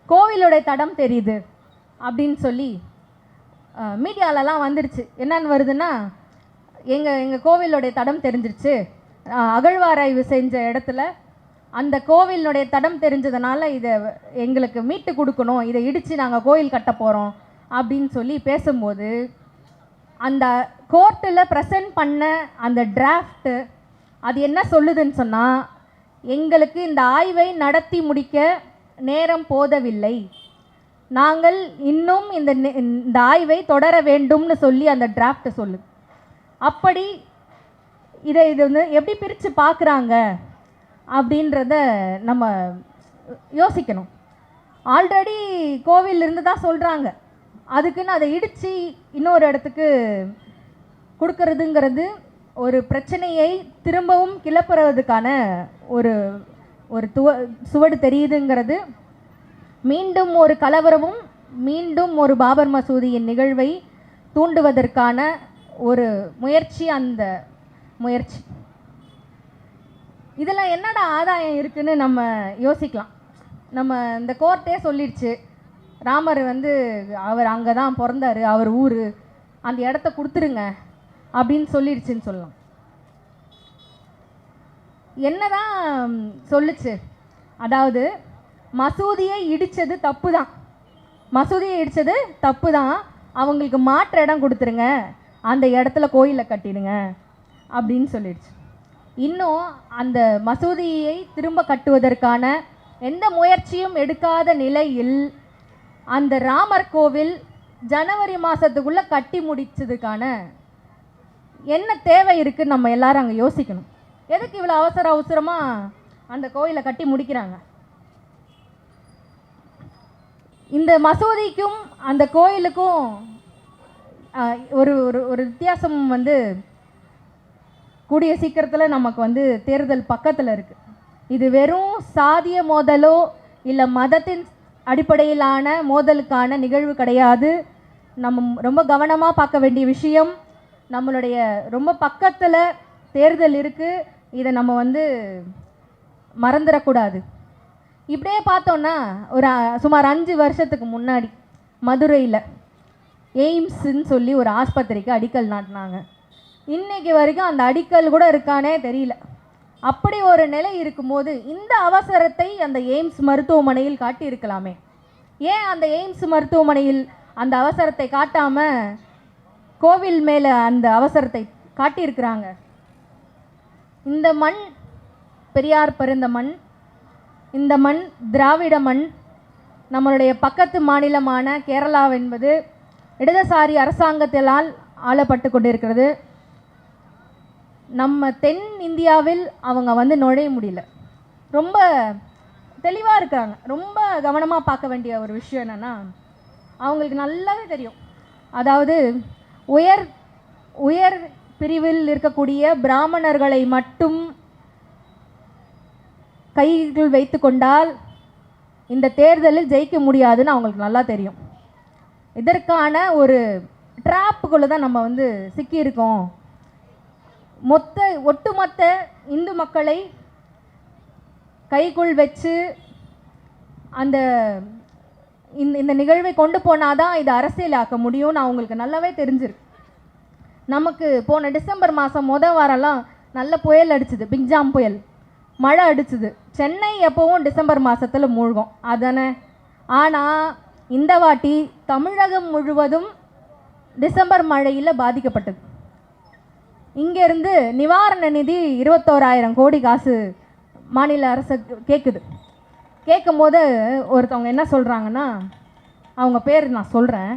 கோவிலுடைய தடம் தெரியுது அப்படின்னு சொல்லி மீடியாலலாம் வந்துருச்சு. என்னன்னு வருதுன்னா, எங்கள் கோவிலுடைய தடம் தெரிஞ்சிருச்சு, அகழ்வாராய்வு செஞ்ச இடத்துல அந்த கோவிலுடைய தடம் தெரிஞ்சதுனால இதை எங்களுக்கு மீட்டு கொடுக்கணும், இதை இடித்து நாங்கள் கோயில் கட்ட போகிறோம் அப்படின்னு சொல்லி பேசும்போது, அந்த கோர்ட்டில் ப்ரெசன்ட் பண்ண அந்த டிராஃப்ட்டு அது என்ன சொல்லுதுன்னு சொன்னால், எங்களுக்கு இந்த ஆய்வை நடத்தி முடிக்க நேரம் போதவில்லை, நாங்கள் இன்னும் இந்த ஆய்வை தொடர வேண்டும்னு சொல்லி அந்த டிராஃப்ட் சொல்லுது. அப்படி இது வந்து எப்படி பிரித்து பார்க்குறாங்க அப்படின்றத நம்ம யோசிக்கணும். ஆல்ரெடி கோவில் இருந்து தான் சொல்கிறாங்க, அதுக்குன்னு அதை இடித்து இன்னொரு இடத்துக்கு கொடுக்கறதுங்கிறது ஒரு பிரச்சனையை திரும்பவும் கிளப்புறதுக்கான ஒரு ஒரு சுவடு தெரியுதுங்கிறது, மீண்டும் ஒரு கலவரமும் மீண்டும் ஒரு பாபர் மசூதியின் நிகழ்வை தூண்டுவதற்கான ஒரு முயற்சி. அந்த முயற்சி இதில் என்னடா ஆதாயம் இருக்குன்னு நம்ம யோசிக்கலாம். நம்ம இந்த கோர்ட்டே சொல்லிடுச்சு, ராமர் வந்து அவர் அங்கே தான் பிறந்தார், அவர் ஊர், அந்த இடத்த கொடுத்துருங்க அப்படின்னு சொல்லிடுச்சுன்னு சொல்லலாம். என்னதான் சொல்லுச்சு? அதாவது மசூதியை இடித்தது தப்பு தான், மசூதியை இடித்தது தப்பு தான், அவங்களுக்கு மாற்று இடம் கொடுத்துருங்க, அந்த இடத்துல கோயிலை கட்டிடுங்க அப்படின்னு சொல்லிடுச்சு. இன்னும் அந்த மசூதியை திரும்ப கட்டுவதற்கான எந்த முயற்சியும் எடுக்காத நிலையில் அந்த ராமர் கோவில் ஜனவரி மாதத்துக்குள்ளே கட்டி முடிச்சதுக்கான என்ன தேவை இருக்குன்னு நம்ம எல்லாரும் அங்கே யோசிக்கணும். எதுக்கு இவ்வளோ அவசரமாக அந்த கோயிலை கட்டி முடிக்கிறாங்க? இந்த மசூதிக்கும் அந்த கோயிலுக்கும் ஒரு ஒரு வித்தியாசம் வந்து கூடிய சீக்கிரத்தில் நமக்கு வந்து தேர்தல் பக்கத்தில் இருக்குது. இது வெறும் சாதிய மோதலோ இல்லை மதத்தின் அடிப்படையிலான மோதலுக்கான நிகழ்வு கிடையாது. நம்ம ரொம்ப கவனமாக பார்க்க வேண்டிய விஷயம். நம்மளுடைய ரொம்ப பக்கத்தில் தேர்தல் இருக்குது, இதை நம்ம வந்து மறந்துடக்கூடாது. இப்படியே பார்த்தோன்னா ஒரு சுமார் 5 வருஷத்துக்கு முன்னாடி மதுரையில் எய்ம்ஸ்ன்னு சொல்லி ஒரு ஆஸ்பத்திரிக்கு அடிக்கல் நாட்டினாங்க. இன்றைக்கி வரைக்கும் அந்த அடிக்கல் கூட இருக்கானே தெரியல. அப்படி ஒரு நிலை இருக்கும்போது இந்த அவசரத்தை அந்த எய்ம்ஸ் மருத்துவமனையில் காட்டியிருக்கலாமே. ஏன் அந்த எய்ம்ஸ் மருத்துவமனையில் அந்த அவசரத்தை காட்டாமல் கோவில் மேலே அந்த அவசரத்தை காட்டியிருக்கிறாங்க? இந்த மண் பெரியார் பிறந்த மண், இந்த மண் திராவிட மண். நம்மளுடைய பக்கத்து மாநிலமான கேரளா என்பது இடதுசாரி அரசாங்கத்தினால் ஆளப்பட்டு கொண்டிருக்கிறது. நம்ம தென் இந்தியாவில் அவங்க வந்து நுழைய முடியல. ரொம்ப தெளிவாக இருக்கிறாங்க. ரொம்ப கவனமாக பார்க்க வேண்டிய ஒரு விஷயம் என்னென்னா, அவங்களுக்கு நல்லாவே தெரியும், அதாவது உயர் உயர் பிரிவில் இருக்கக்கூடிய பிராமணர்களை மட்டும் கைகள் வைத்து கொண்டால் இந்த தேர்தலில் ஜெயிக்க முடியாதுன்னு அவங்களுக்கு நல்லா தெரியும். இதற்கான ஒரு ட்ராப்புக்குள்ளே தான் நம்ம வந்து சிக்கியிருக்கோம். ஒட்டுமொத்த இந்து மக்களை கைக்குள் வச்சு அந்த இந்த நிகழ்வை கொண்டு போனாதான் இது அரசியலாக்க முடியும்னு அவங்களுக்கு நல்லாவே தெரிஞ்சிருக்கு. நமக்கு போன டிசம்பர் மாதம் வாரம்லாம் நல்ல புயல் அடிச்சுது, பிக்ஜாம் புயல், மழை அடிச்சுது. சென்னை எப்போவும் டிசம்பர் மாதத்தில் மூழ்கும் அதானே. ஆனால் இந்த வாட்டி தமிழகம் முழுவதும் டிசம்பர் மழையில் பாதிக்கப்பட்டது. இங்கேருந்து நிவாரண நிதி 21,000 கோடி காசு மாநில அரசு கேட்குது. கேட்கும் போது ஒருத்தவங்க என்ன சொல்கிறாங்கன்னா, அவங்க பேர் நான் சொல்கிறேன்,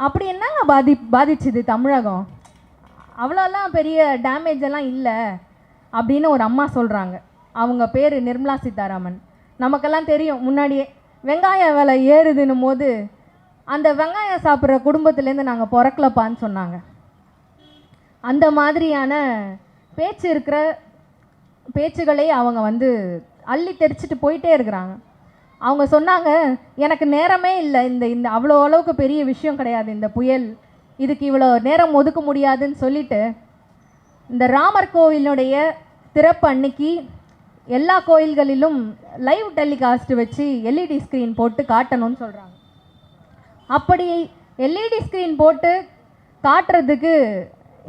அப்படி என்னங்க பாதிச்சுது தமிழகம், அவ்வளோலாம் பெரிய டேமேஜ் எல்லாம் இல்லை அப்படின்னு ஒரு அம்மா சொல்கிறாங்க. அவங்க பேர் நிர்மலா சீதாராமன். நமக்கெல்லாம் தெரியும், முன்னாடியே வெங்காய விலை ஏறுதுன்னும் போது அந்த வெங்காயம் சாப்பிட்ற குடும்பத்துலேருந்து நாங்கள் பிறக்கலப்பான்னு சொன்னாங்க. அந்த மாதிரியான பேச்சுகளை அவங்க வந்து அள்ளி தெரிச்சிட்டு போயிட்டே இருக்கிறாங்க. அவங்க சொன்னாங்க, எனக்கு நேரமே இல்லை, இந்த அவ்வளோ அளவுக்கு பெரிய விஷயம் கிடையாது இந்த புயல், இதுக்கு இவ்வளோ நேரம் ஒதுக்க முடியாதுன்னு சொல்லிட்டு இந்த ராமர் கோவிலுடைய திறப்பு அன்னைக்கு எல்லா கோயில்களிலும் லைவ் டெலிகாஸ்ட் வச்சு எல்இடி ஸ்க்ரீன் போட்டு காட்டணும்னு சொல்கிறாங்க. அப்படி எல்இடி ஸ்க்ரீன் போட்டு காட்டுறதுக்கு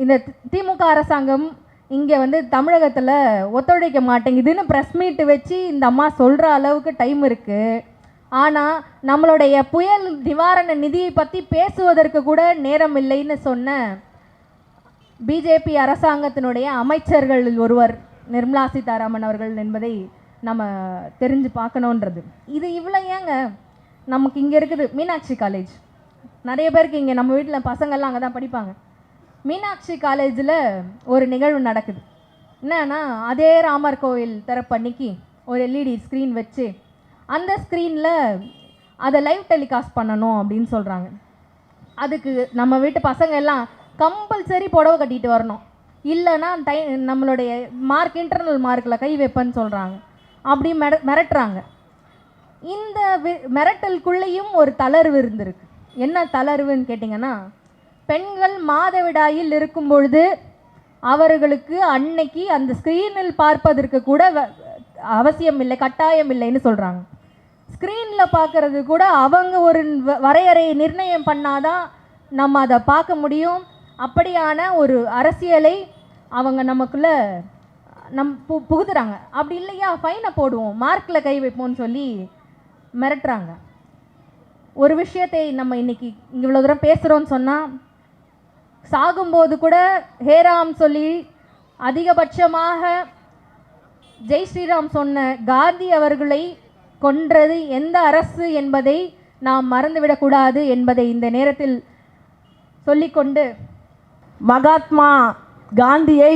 இந்த திமுக அரசாங்கம் இங்கே வந்து தமிழகத்தில் ஒத்துழைக்க மாட்டேங்குதுன்னு ப்ரெஸ் மீட்டு வச்சு இந்த அம்மா சொல்கிற அளவுக்கு டைம் இருக்குது. ஆனால் நம்மளுடைய புயல் நிவாரண நிதியை பற்றி பேசுவதற்கு கூட நேரம் இல்லைன்னு சொன்ன பிஜேபி அரசாங்கத்தினுடைய அமைச்சர்களில் ஒருவர் நிர்மலா சீதாராமன் அவர்கள் என்பதை நம்ம தெரிஞ்சு பார்க்கணுன்றது. இது இவ்வளோ ஏங்க நமக்கு இங்கே இருக்குது மீனாட்சி காலேஜ். நிறைய பேருக்கு இங்கே நம்ம வீட்டில் பசங்கள்லாம் அங்கே தான் படிப்பாங்க. மீனாட்சி காலேஜில் ஒரு நிகழ்வு நடக்குது. என்னன்னா, அதே ராமர் கோவில் திறப்பன்னைக்கு ஒரு எல்இடி ஸ்க்ரீன் வச்சு அந்த ஸ்க்ரீனில் அதை லைவ் டெலிகாஸ்ட் பண்ணணும் அப்படின்னு சொல்கிறாங்க. அதுக்கு நம்ம வீட்டு பசங்க எல்லாம் கம்பல்சரி புடவை கட்டிட்டு வரணும், இல்லைன்னா நம்மளுடைய மார்க் இன்டர்னல் மார்க்கில் கை வைப்பேன்னு சொல்கிறாங்க. அப்படி மிரட்டுறாங்க. இந்த மிரட்டலுக்குள்ளேயும் ஒரு தளர்வு இருந்திருக்கு. என்ன தளர்வுன்னு கேட்டிங்கன்னா, பெண்கள் மாதவிடாயில் இருக்கும் பொழுது அவர்களுக்கு அன்னைக்கு அந்த ஸ்க்ரீனில் பார்ப்பதற்கு கூட அவசியம் இல்லை, கட்டாயம் இல்லைன்னு சொல்கிறாங்க. ஸ்க்ரீனில் பார்க்கறது கூட அவங்க ஒரு வரையறையை நிர்ணயம் பண்ணாதான் நம்ம அதை பார்க்க முடியும். அப்படியான ஒரு அரசியலை அவங்க நமக்குள்ளே புகுத்துறாங்க. அப்படி இல்லையா ஃபைனை போடுவோம், மார்க்கில் கை வைப்போம்னு சொல்லி மிரட்டுறாங்க. ஒரு விஷயத்தை நம்ம இன்னைக்கு இவ்வளோ தூரம் பேசுகிறோன்னு சொன்னால், சாகும்போது கூட ஹேராம் சொல்லி அதிகபட்சமாக ஜெய் ஸ்ரீராம் சொன்ன காந்தி அவர்களை கொன்றது எந்த அரசு என்பதை நாம் மறந்துவிடக்கூடாது என்பதை இந்த நேரத்தில் சொல்லிக்கொண்டு, மகாத்மா காந்தியை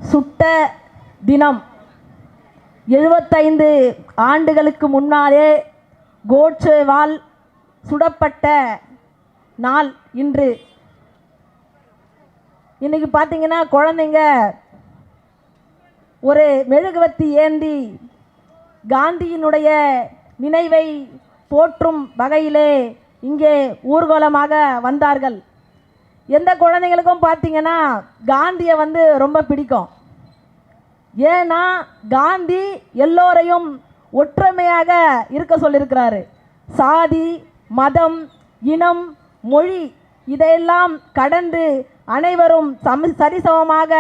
சுட்ட தினம் 75 ஆண்டுகளுக்கு முன்னாலே கோட்சேவால் சுடப்பட்ட நாள் இன்று. இன்றைக்கி பார்த்தீங்கன்னா குழந்தைங்க ஒரு மெழுகுவர்த்தி ஏந்தி காந்தியினுடைய நினைவை போற்றும் வகையிலே இங்கே ஊர்வலமாக வந்தார்கள். எந்த குழந்தைங்களுக்கும் பார்த்தீங்கன்னா காந்தியை ரொம்ப பிடிக்கும். ஏன்னா காந்தி எல்லோரையும் ஒற்றுமையாக இருக்க சொல்லியிருக்கிறாரு. சாதி, மதம், இனம், மொழி இதையெல்லாம் கடந்து அனைவரும் சரிசமமாக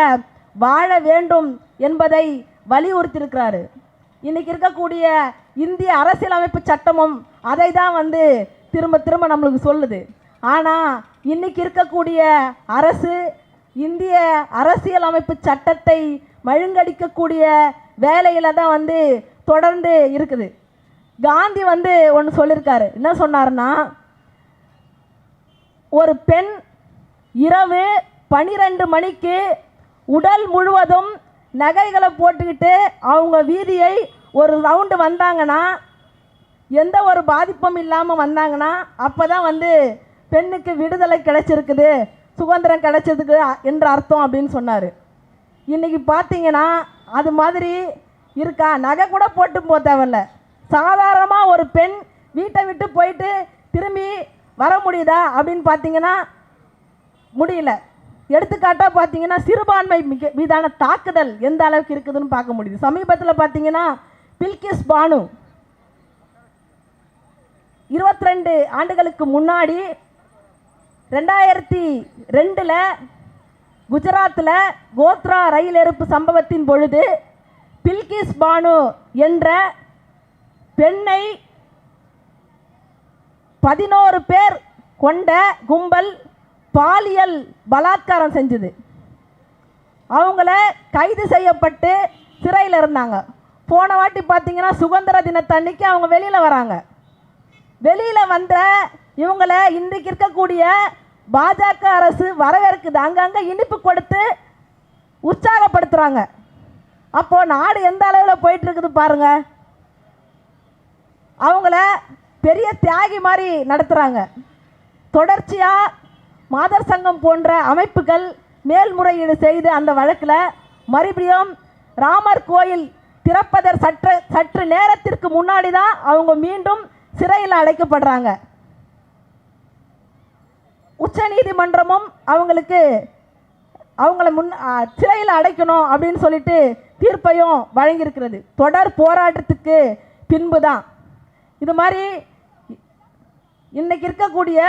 வாழ வேண்டும் என்பதை வலியுறுத்தியிருக்கிறாரு. இன்றைக்கி இருக்கக்கூடிய இந்திய அரசியலமைப்பு சட்டமும் அதை தான் திரும்ப திரும்ப நம்மளுக்கு சொல்லுது. ஆனால் இன்றைக்கி இருக்கக்கூடிய அரசு இந்திய அரசியலமைப்பு சட்டத்தை மழுங்கடிக்கக்கூடிய வேலையில் தான் தொடர்ந்து இருக்குது. காந்தி ஒன்று சொல்லியிருக்காரு. என்ன சொன்னார்னா, ஒரு பெண் இரவு 12 மணிக்கு உடல் முழுவதும் நகைகளை போட்டுக்கிட்டு அவங்க வீதியை ஒரு ரவுண்டு வந்தாங்கன்னா, எந்த ஒரு பாதிப்பும் இல்லாமல் வந்தாங்கன்னா அப்போ தான் பெண்ணுக்கு விடுதலை கிடைச்சிருக்குது, சுதந்திரம் கிடைச்சதுக்கு என்ற அர்த்தம் அப்படின்னு சொன்னார். இன்றைக்கி பார்த்தீங்கன்னா அது மாதிரி இருக்கா? நகை கூட போட்டு போக தேவையில்ல. சாதாரணமாக ஒரு பெண் வீட்டை விட்டு போயிட்டு திரும்பி வர முடியுதா அப்படின்னு பார்த்தீங்கன்னா முடியல. எடுத்துக்காட்டாக பார்த்தீங்கன்னா சிறுபான்மை மீதான தாக்குதல் எந்த அளவுக்கு இருக்குதுன்னு பார்க்க முடியுது. சமீபத்தில் பார்த்தீங்கன்னா பில்கிஸ் பானு 22 ஆண்டுகளுக்கு முன்னாடி 2002 குஜராத்தில் கோத்ரா ரயில் எரிப்பு சம்பவத்தின் பொழுது பில்கிஸ் பானு என்ற பெண்ணை 11 பேர் கொண்ட கும்பல் பாலியல் பலாத்காரம் செஞ்சது. அவங்கள கைது செய்யப்பட்டு சிறையில் இருந்தாங்க. போன வாட்டி பார்த்தீங்கன்னா சுதந்திர தினத்தன்னைக்கு அவங்க வெளியில் வராங்க. வெளியில் வந்த இவங்களை இன்றைக்கு இருக்கக்கூடிய பாஜக அரசு வரவேற்குது. அங்கங்கே இனிப்பு கொடுத்து உற்சாகப்படுத்துகிறாங்க. அப்போது நாடு எந்த அளவில் போயிட்டுருக்குது பாருங்க. அவங்கள பெரிய தியாகி மாதிரி நடத்துகிறாங்க. தொடர்ச்சியாக மாதர் சங்கம் போன்ற அமைப்புகள் மேல்முறையீடு செய்து அந்த வழக்கில் மறுபடியும் ராமர் கோயில் திறப்பதர் சற்று நேரத்திற்கு முன்னாடி தான் அவங்க மீண்டும் சிறையில் அடைக்கப்படுறாங்க. உச்ச நீதிமன்றமும் அவங்கள சிறையில் அடைக்கணும் அப்படின்னு சொல்லிட்டு தீர்ப்பையும் வழங்கியிருக்கிறது. தொடர் போராட்டத்துக்கு பின்பு தான் இது மாதிரி இன்னைக்கு இருக்கக்கூடிய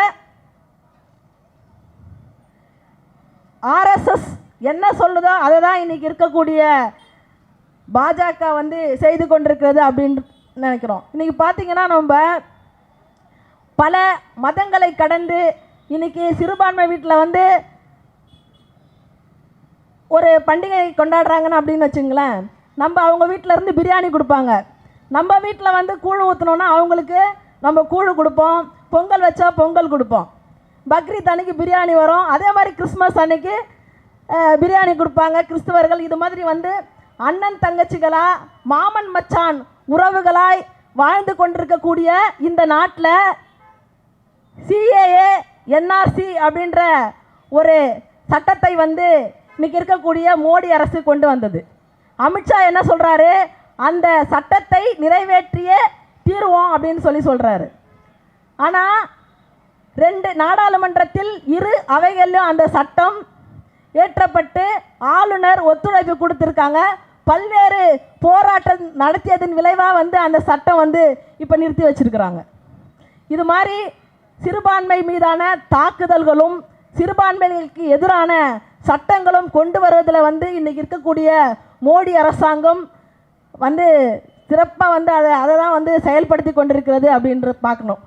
ஆர்எஸ்எஸ் என்ன சொல்லுதோ அதை தான் இன்னைக்கு இருக்கக்கூடிய பாஜக வந்து செய்து கொண்டிருக்கிறது அப்படின்னு நினைக்கிறோம். இன்னைக்கு பார்த்தீங்கன்னா நம்ம பல மதங்களை கடந்து இன்னைக்கு சிறுபான்மை வீட்டில் வந்து ஒரு பண்டிகை கொண்டாடுறாங்கன்னு அப்படின்னு வச்சுங்களேன், நம்ம அவங்க வீட்டில் இருந்து பிரியாணி கொடுப்பாங்க. நம்ம வீட்டில் வந்து கூழ் ஊற்றினோன்னா அவங்களுக்கு நம்ம கூழ் கொடுப்போம், பொங்கல் வச்சா பொங்கல் கொடுப்போம், பக்ரீத் அன்னைக்கு பிரியாணி வரும். அதே மாதிரி கிறிஸ்மஸ் அன்னைக்கு பிரியாணி கொடுப்பாங்க கிறிஸ்தவர்கள். இது மாதிரி வந்து அண்ணன் தங்கச்சிகளாக மாமன் மச்சான் உறவுகளாய் வாழ்ந்து கொண்டிருக்கக்கூடிய இந்த நாட்டில் சிஏஏ என்ஆர்சி அப்படின்ற ஒரு சட்டத்தை வந்து இன்னைக்கு இருக்கக்கூடிய மோடி அரசு கொண்டு வந்தது. அமித்ஷா என்ன சொல்கிறாரு, அந்த சட்டத்தை நிறைவேற்றியே தீர்வோம் அப்படின்னு சொல்கிறாரு. ஆனால் 2 நாடாளுமன்றத்தில் 2 அவைகளிலும் அந்த சட்டம் ஏற்றப்பட்டு ஆளுநர் ஒத்துழைப்பு கொடுத்துருக்காங்க. பல்வேறு போராட்டம் நடத்தியதன் விளைவாக வந்து அந்த சட்டம் வந்து இப்போ நிறுத்தி வச்சிருக்கிறாங்க. இது மாதிரி சிறுபான்மை மீதான தாக்குதல்களும் சிறுபான்மைகளுக்கு எதிரான சட்டங்களும் கொண்டு வருவதில் வந்து இன்றைக்கி இருக்கக்கூடிய மோடி அரசாங்கம் வந்து சிறப்பாக வந்து அதை தான் வந்து செயல்படுத்தி கொண்டிருக்கிறது அப்படின்ற பார்க்கணும்.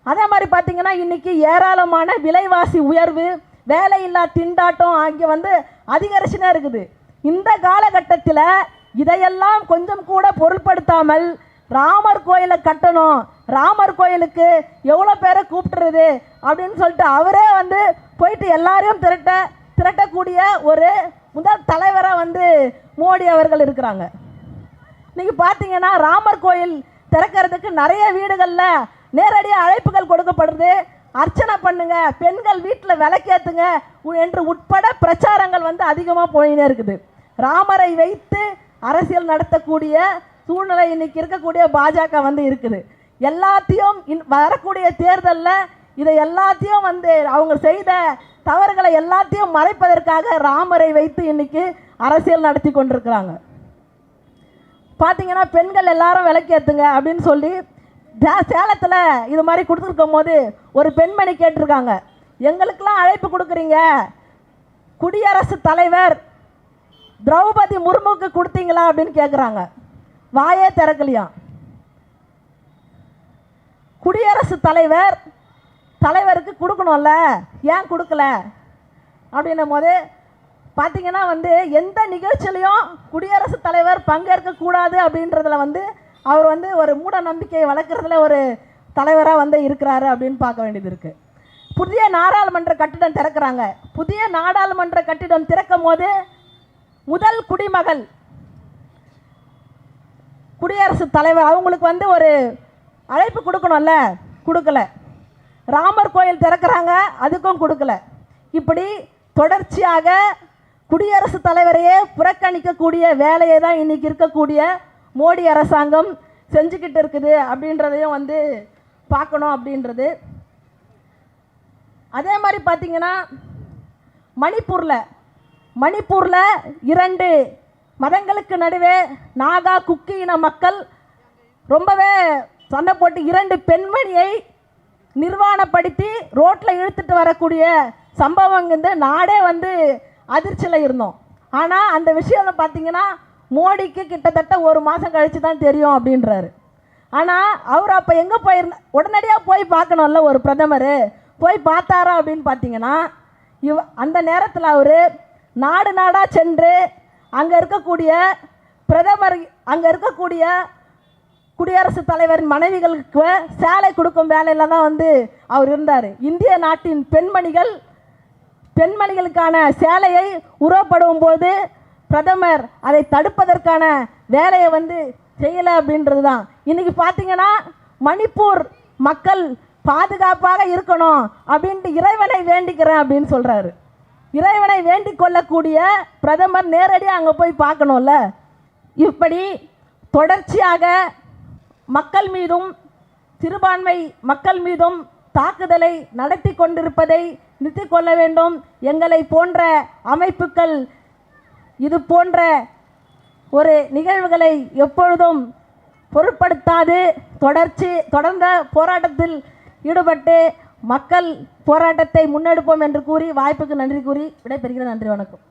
அதே மாதிரி பார்த்திங்கன்னா இன்றைக்கி ஏராளமான விலைவாசி உயர்வு, வேலையில்லா திண்டாட்டம் ஆகிய வந்து அதிகரிச்சுனே இருக்குது. இந்த காலகட்டத்தில் இதையெல்லாம் கொஞ்சம் கூட பொருட்படுத்தாமல் ராமர் கோயிலை கட்டணும், ராமர் கோயிலுக்கு எவ்வளோ பேரை கூப்பிட்டுறது அப்படின்னு சொல்லிட்டு அவரே வந்து போயிட்டு எல்லாரையும் திரட்டக்கூடிய ஒரு முதல் தலைவராக வந்து மோடி அவர்கள் இருக்கிறாங்க. இன்றைக்கி பார்த்தீங்கன்னா ராமர் கோயில் திறக்கிறதுக்கு நிறைய வீடுகளில் நேரடியாக அழைப்புகள் கொடுக்கப்படுது. அர்ச்சனை பண்ணுங்க, பெண்கள் வீட்டில் விளக்கேற்றுங்க என்று உட்பட பிரச்சாரங்கள் வந்து அதிகமாக போயினே இருக்குது. ராமரை வைத்து அரசியல் நடத்தக்கூடிய சூழ்நிலை இன்னைக்கு இருக்கக்கூடிய பாஜக வந்து இருக்குது. எல்லாத்தையும் வரக்கூடிய தேர்தலில் இதை எல்லாத்தையும் வந்து அவங்க செய்த தவறுகளை எல்லாத்தையும் மறைப்பதற்காக ராமரை வைத்து இன்னைக்கு அரசியல் நடத்தி கொண்டிருக்கிறாங்க. பார்த்தீங்கன்னா பெண்கள் எல்லாரும் விளக்கேற்றுங்க அப்படின்னு சொல்லி சேலத்தில் இது மாதிரி கொடுத்துருக்கும் போது ஒரு பெண்மணி கேட்டிருக்காங்க, எங்களுக்கெல்லாம் அழைப்பு கொடுக்குறீங்க, குடியரசுத் தலைவர் திரௌபதி முர்முக்கு கொடுத்தீங்களா அப்படின்னு கேட்குறாங்க. வாயே திறக்கலையாம். குடியரசுத் தலைவருக்கு கொடுக்கணும்ல, ஏன் கொடுக்கல அப்படின்னும் போது பார்த்தீங்கன்னா வந்து எந்த நிகழ்ச்சியிலையும் குடியரசுத் தலைவர் பங்கேற்கக்கூடாது அப்படின்றதுல வந்து அவர் வந்து ஒரு மூட நம்பிக்கையை வளர்க்குறதுல ஒரு தலைவராக வந்து இருக்கிறாரு அப்படின்னு பார்க்க வேண்டியது இருக்குது. புதிய நாடாளுமன்ற கட்டிடம் திறக்கிறாங்க. புதிய நாடாளுமன்ற கட்டிடம் திறக்கும் போது முதல் குடிமகள் குடியரசுத் தலைவர் அவங்களுக்கு வந்து ஒரு அழைப்பு கொடுக்கணும்ல, கொடுக்கல. ராமர் கோயில் திறக்கிறாங்க, அதுக்கும் கொடுக்கல. இப்படி தொடர்ச்சியாக குடியரசுத் தலைவரையே புறக்கணிக்கக்கூடிய வேலையை தான் இன்றைக்கி இருக்கக்கூடிய மோடி அரசாங்கம் செஞ்சுக்கிட்டு இருக்குது அப்படின்றதையும் வந்து பார்க்கணும் அப்படின்றது. அதே மாதிரி பார்த்திங்கன்னா மணிப்பூரில் 2 மதங்களுக்கு நடுவே நாகா குக்கி இன மக்கள் ரொம்பவே சண்டை போட்டு 2 பெண்மணியை நிர்வாணப்படுத்தி ரோட்டில் இழுத்துட்டு வரக்கூடிய சம்பவம் வந்து நாடே வந்து அதிர்ச்சியில் இருந்தோம். ஆனால் அந்த விஷயம் பார்த்திங்கன்னா மோடிக்கு கிட்டத்தட்ட 1 மாதம் கழித்து தான் தெரியும் அப்படின்றாரு. ஆனால் அவர் அப்போ எங்கே உடனடியாக போய் பார்க்கணும்ல, ஒரு பிரதமர் போய் பார்த்தாரா அப்படின்னு பார்த்தீங்கன்னா அந்த நேரத்தில் அவர் நாடாக சென்று அங்கே இருக்கக்கூடிய பிரதமர், அங்கே இருக்கக்கூடிய குடியரசுத் தலைவரின் மனைவிகளுக்கு சேலை கொடுக்கும் வேலையில் தான் வந்து அவர் இருந்தார். இந்திய நாட்டின் பெண்மணிகளுக்கான சேலையை உருவப்படும் போது பிரதமர் அதை தடுப்பதற்கான வேலையை வந்து செய்யலை அப்படின்றது தான். இன்றைக்கி பார்த்தீங்கன்னா மணிப்பூர் மக்கள் பாதுகாப்பாக இருக்கணும் அப்படின்ட்டு இறைவனை வேண்டிக்கிறேன் அப்படின்னு சொல்கிறாரு. இறைவனை வேண்டிக் கொள்ளக்கூடிய பிரதமர் நேரடியாக அங்கே போய் பார்க்கணும்ல. இப்படி தொடர்ச்சியாக மக்கள் மீதும் சிறுபான்மை மக்கள் மீதும் தாக்குதலை நடத்தி கொண்டிருப்பதை நிறுத்திக் கொள்ள வேண்டும். எங்களை போன்ற அமைப்புகள் இது போன்ற ஒரு நிகழ்வுகளை எப்பொழுதும் பொருட்படுத்தாது தொடர்ந்த போராட்டத்தில் ஈடுபட்டு மக்கள் போராட்டத்தை முன்னெடுப்போம் என்று கூறி வாய்ப்புக்கு நன்றி கூறி விடைபெறுகிறேன். நன்றி, வணக்கம்.